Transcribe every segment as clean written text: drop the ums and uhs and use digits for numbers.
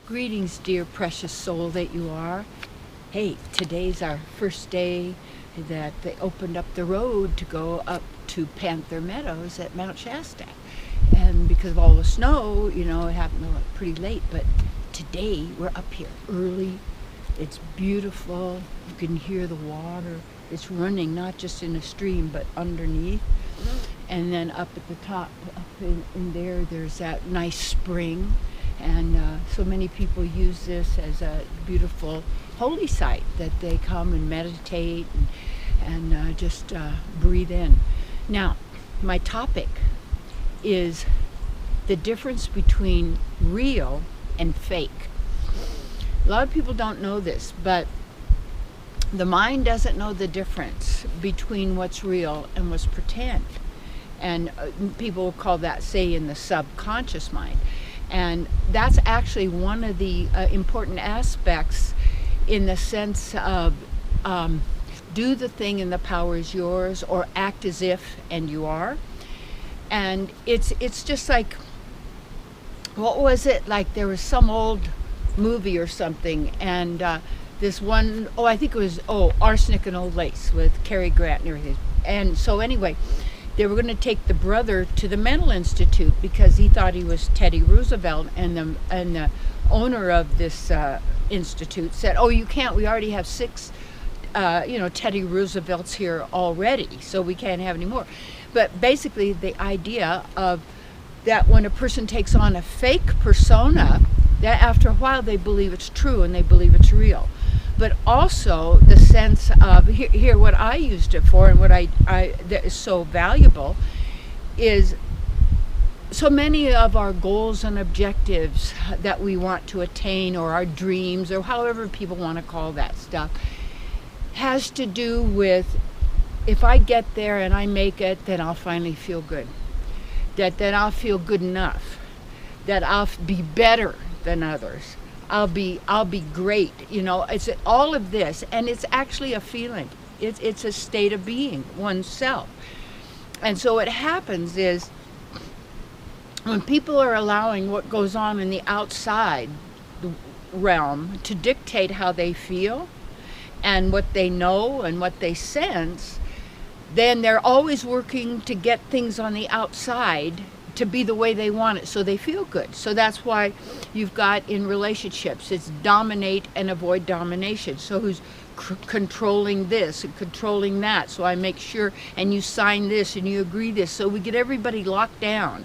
Greetings, dear precious soul that you are. Hey, today's our first day that they opened up the road to go up to Panther Meadows at Mount Shasta. And because of all the snow, it happened pretty late, but today we're up here early. It's beautiful. You can hear the water. It's running not just in a stream, but underneath. And then up at the top, up in there, there's that nice spring. And so many people use this as a beautiful holy site that they come and meditate and just breathe in. Now, my topic is the difference between real and fake. A lot of people don't know this, but the mind doesn't know the difference between what's real and what's pretend. And people call that, say, in the subconscious mind. And that's actually one of the important aspects in the sense of do the thing and the power is yours, or act as if and you are. And it's just like, what was it? Like there was some old movie or something, and this one, I think it was, Arsenic and Old Lace with Cary Grant and everything. And so anyway, they were going to take the brother to the mental institute because he thought he was Teddy Roosevelt, and the owner of this institute said, you can't, we already have 6 Teddy Roosevelts here already, so we can't have any more. But basically the idea of that when a person takes on a fake persona, that after a while they believe it's true and they believe it's real. But also the sense of, here what I used it for, and what I that is so valuable, is so many of our goals and objectives that we want to attain, or our dreams, or however people want to call that stuff, has to do with, if I get there and I make it, then I'll finally feel good. Then I'll feel good enough. That I'll be better than others. I'll be great. It's all of this, and it's actually a feeling. It's a state of being, oneself. And so what happens is, when people are allowing what goes on in the outside realm to dictate how they feel and what they know and what they sense, then they're always working to get things on the outside to be the way they want it, so they feel good. So that's why you've got in relationships, it's dominate and avoid domination. So who's controlling this and controlling that? So I make sure, and you sign this and you agree this. So we get everybody locked down,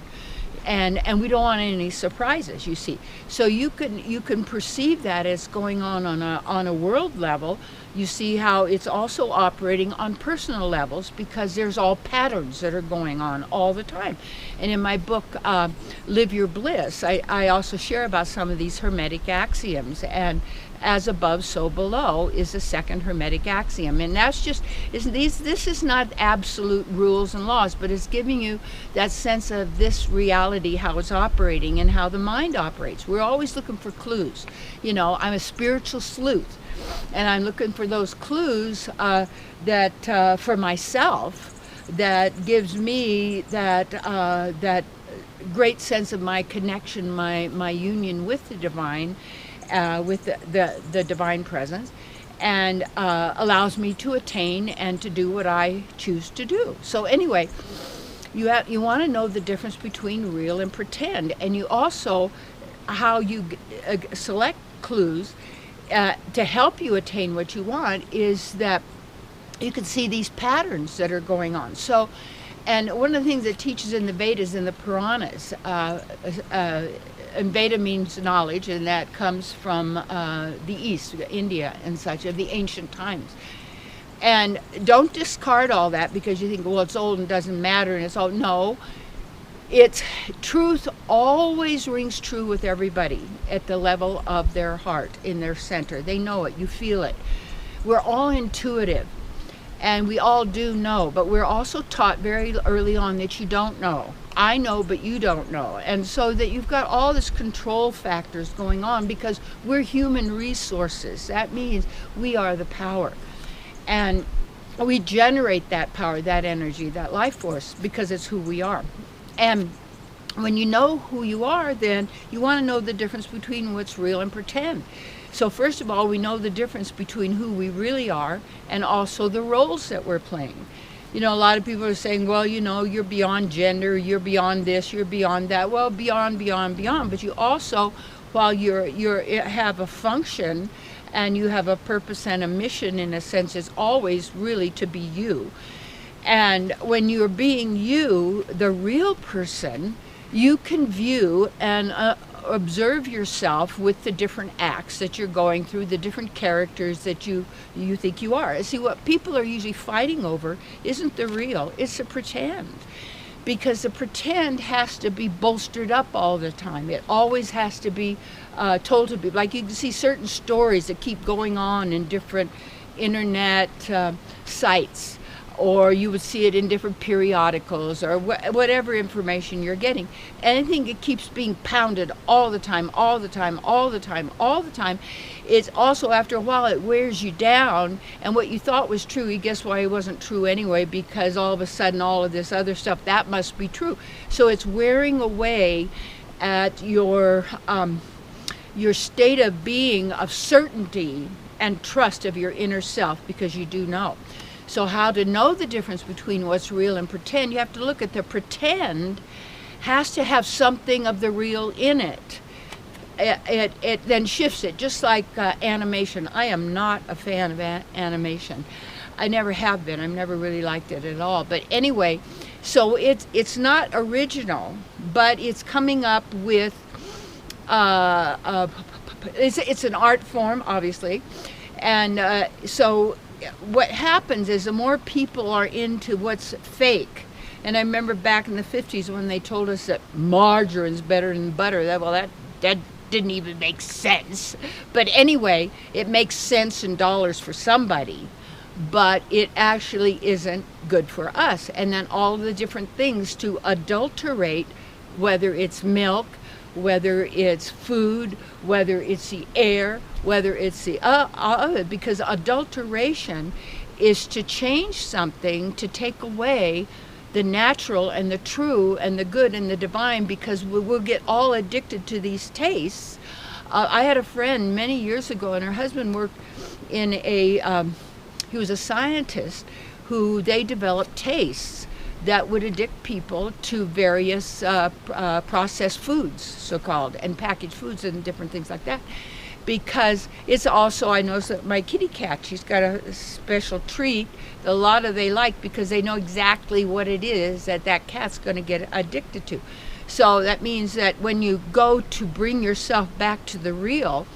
and we don't want any surprises, you see. So you can perceive that as going on a world level. You see how it's also operating on personal levels, because there's all patterns that are going on all the time. And in my book, Live Your Bliss, I also share about some of these Hermetic axioms, and as above, so below is the second Hermetic axiom. And that's just, this is not absolute rules and laws, but it's giving you that sense of this reality, how it's operating and how the mind operates. We're always looking for clues. I'm a spiritual sleuth, and I'm looking for those clues that for myself, that gives me that great sense of my connection, my union with the divine, with the divine presence, and allows me to attain and to do what I choose to do. So anyway, you want to know the difference between real and pretend, and you also how you select clues to help you attain what you want, is that you can see these patterns that are going on. So, and one of the things that teaches in the Vedas and the Puranas, and Veda means knowledge, and that comes from the East, India and such, of the ancient times. And don't discard all that because you think, it's old and doesn't matter, and it's all, no. It's truth always rings true with everybody at the level of their heart, in their center. They know it, you feel it. We're all intuitive, and we all do know, but we're also taught very early on that you don't know. I know, but you don't know. And so that you've got all this control factors going on, because we're human resources. That means we are the power. And we generate that power, that energy, that life force, because it's who we are. And when you know who you are, then you want to know the difference between what's real and pretend. So first of all, we know the difference between who we really are and also the roles that we're playing. You know, a lot of people are saying, well, you know, you're beyond gender, you're beyond this, you're beyond that. Well, beyond, but you also, while you have a function and you have a purpose and a mission, in a sense, is always really to be you. And when you're being you, the real person, you can view and observe yourself with the different acts that you're going through, the different characters that you think you are. See, what people are usually fighting over isn't the real, it's the pretend. Because the pretend has to be bolstered up all the time. It always has to be told to be. Like you can see certain stories that keep going on in different internet sites, or you would see it in different periodicals, or whatever information you're getting. Anything that keeps being pounded all the time, it's also, after a while, it wears you down, and what you thought was true, you guess why it wasn't true anyway, because all of a sudden all of this other stuff, that must be true. So it's wearing away at your state of being, of certainty and trust of your inner self, because you do know. So how to know the difference between what's real and pretend? You have to look at the pretend has to have something of the real in it. It then shifts it, just like animation. I am not a fan of animation. I never have been. I've never really liked it at all. But anyway, so it's not original, but it's coming up with it's an art form, obviously, and so what happens is the more people are into what's fake, and I remember back in the 50s when they told us that margarine's better than butter, that didn't even make sense. But anyway, it makes sense in dollars for somebody, but it actually isn't good for us. And then all the different things to adulterate, whether it's milk, whether it's food, whether it's the air, whether it's the other, because adulteration is to change something, to take away the natural and the true and the good and the divine, because we'll get all addicted to these tastes. I had a friend many years ago, and her husband worked in he was a scientist who they developed tastes that would addict people to various processed foods, so-called, and packaged foods and different things like that. Because it's also, I know that my kitty cat, she's got a special treat that a lot of they like, because they know exactly what it is that cat's going to get addicted to. So that means that when you go to bring yourself back to the real,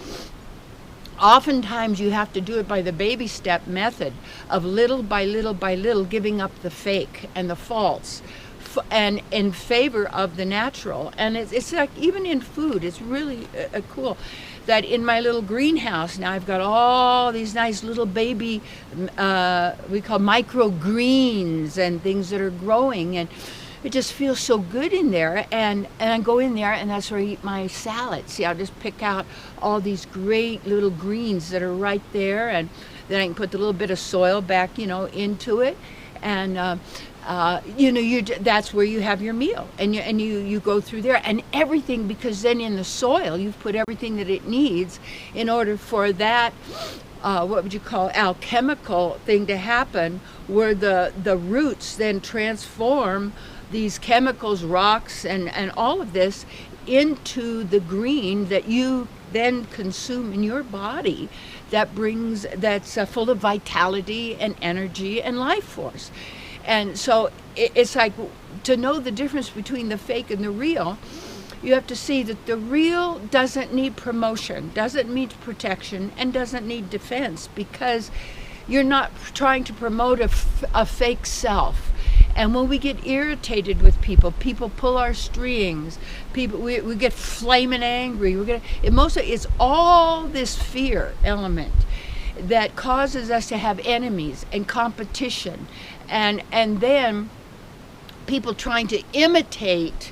oftentimes you have to do it by the baby step method of little by little giving up the fake and the false, and in favor of the natural. And it's like, even in food, it's really cool that in my little greenhouse now I've got all these nice little baby we call microgreens and things that are growing, and it just feels so good in there. And I go in there, and that's where I eat my salad. See, I'll just pick out all these great little greens that are right there, and then I can put a little bit of soil back, into it, and that's where you have your meal, and you go through there, and everything, because then in the soil you've put everything that it needs in order for that what would you call alchemical thing to happen, where the roots then transform these chemicals, rocks, and all of this into the green that you then consume in your body, that's full of vitality and energy and life force. And so it's like, to know the difference between the fake and the real, you have to see that the real doesn't need promotion, doesn't need protection, and doesn't need defense, because you're not trying to promote a fake self. And when we get irritated with people pull our strings, we get flaming angry. It's all this fear element that causes us to have enemies and competition, and then people trying to imitate,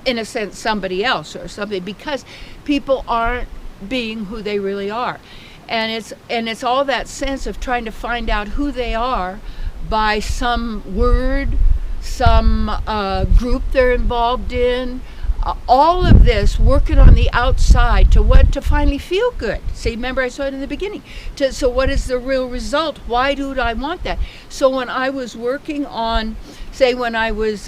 in a sense, somebody else or something, because people aren't being who they really are. And it's all that sense of trying to find out who they are by some word, some group they're involved in. All of this working on the outside to finally feel good. See, remember I said in the beginning. So what is the real result? Why do I want that? So when I was working on, say, when I was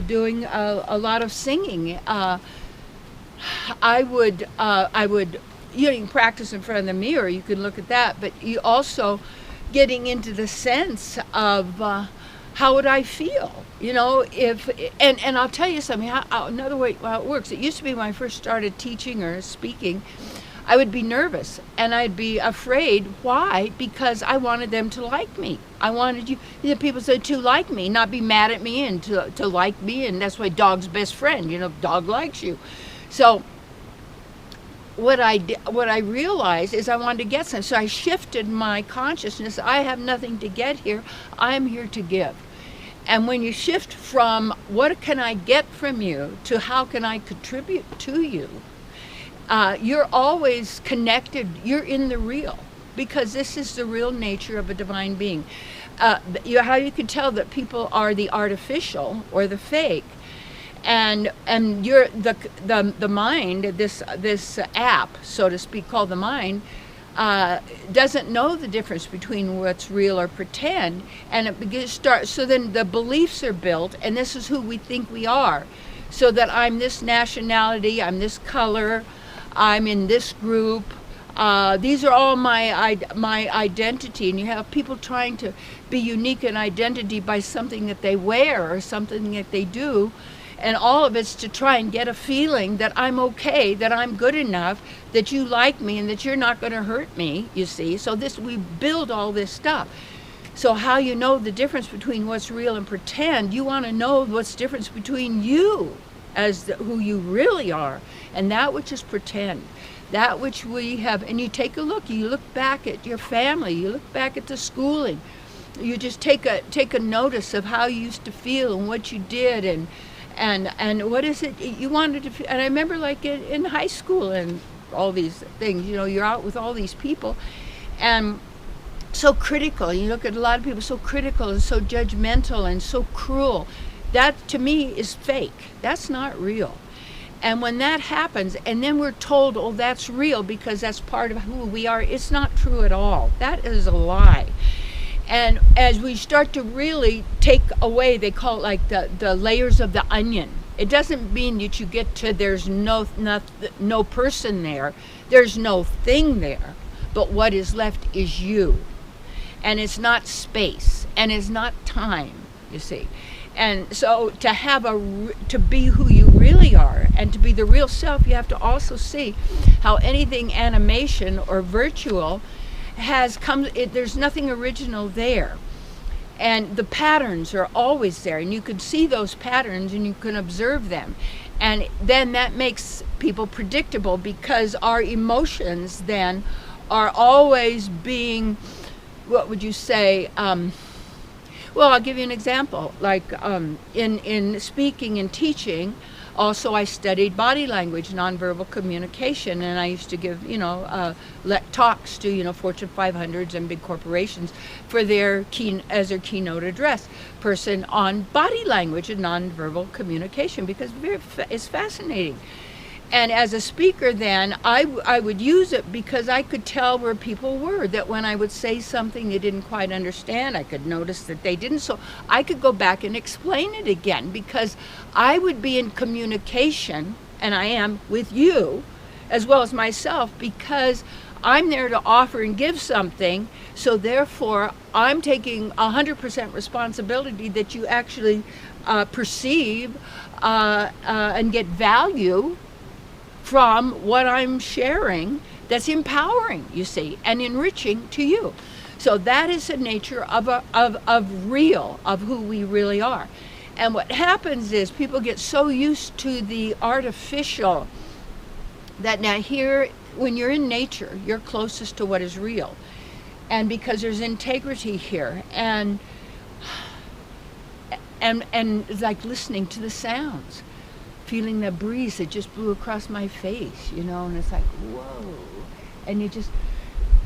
doing a lot of singing, I would you can practice in front of the mirror. You can look at that, but you also getting into the sense of how would I feel? If and I'll tell you something. Another way how it works. It used to be when I first started teaching or speaking, I would be nervous and I'd be afraid. Why? Because I wanted them to like me. I wanted people said to like me, not be mad at me, and to like me, and that's why dog's best friend. Dog likes you. So what I realized is I wanted to get some. So I shifted my consciousness. I have nothing to get here. I'm here to give. And when you shift from what can I get from you to how can I contribute to you, you're always connected. You're in the real, because this is the real nature of a divine being. How you can tell that people are the artificial or the fake, and you're the mind. This app, so to speak, called the mind, doesn't know the difference between what's real or pretend, and it begins to start. So then the beliefs are built, and this is who we think we are. So that I'm this nationality, I'm this color, I'm in this group. These are all my identity, and you have people trying to be unique in identity by something that they wear or something that they do. And all of it's to try and get a feeling that I'm okay, that I'm good enough, that you like me, and that you're not going to hurt me, you see. So we build all this stuff. So how you know the difference between what's real and pretend, you want to know what's the difference between you as who you really are and that which is pretend. That which we have, and you take a look, you look back at your family, you look back at the schooling, you just take a notice of how you used to feel and what you did, and what is it you wanted to feel. And I remember like in high school and all these things, you're out with all these people and so critical. You look at a lot of people so critical and so judgmental and so cruel. That to me is fake. That's not real. And when that happens, and then we're told, oh, that's real because that's part of who we are, it's not true at all. That is a lie. And as we start to really take away, they call it like the layers of the onion. It doesn't mean that you get to there's no person there, there's no thing there, but what is left is you. And it's not space, and it's not time, you see. And so to be who you really are and to be the real self, you have to also see how anything animation or virtual has come. There's nothing original there, and the patterns are always there, and you can see those patterns and you can observe them, and then that makes people predictable because our emotions then are always being, what would you say, well, I'll give you an example. Like in speaking and teaching, also I studied body language, nonverbal communication, and I used to give, talks to, Fortune 500s and big corporations for as their keynote address person on body language and nonverbal communication because it's fascinating. And as a speaker then, I would use it because I could tell where people were, that when I would say something they didn't quite understand, I could notice that they didn't. So I could go back and explain it again because I would be in communication, and I am, with you as well as myself, because I'm there to offer and give something. So therefore, I'm taking 100% responsibility that you actually perceive and get value from what I'm sharing that's empowering, you see, and enriching to you. So that is the nature of real, of who we really are. And what happens is people get so used to the artificial that now here, when you're in nature, you're closest to what is real. And because there's integrity here, and it's like listening to the sounds, feeling the breeze that just blew across my face, and it's like, whoa. And you just,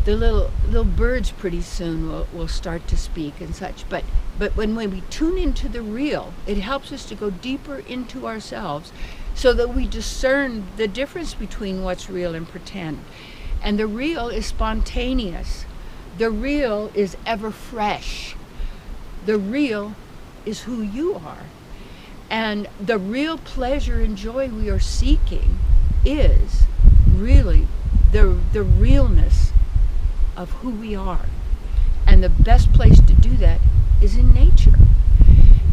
the little birds pretty soon will start to speak and such. But when we tune into the real, it helps us to go deeper into ourselves, so that we discern the difference between what's real and pretend. And the real is spontaneous. The real is ever fresh. The real is who you are. And the real pleasure and joy we are seeking is really the realness of who we are. And the best place to do that is in nature.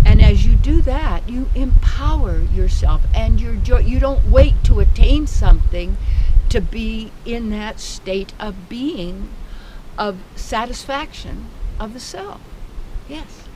And as you do that, you empower yourself and your joy. You don't wait to attain something to be in that state of being, of satisfaction of the self. Yes.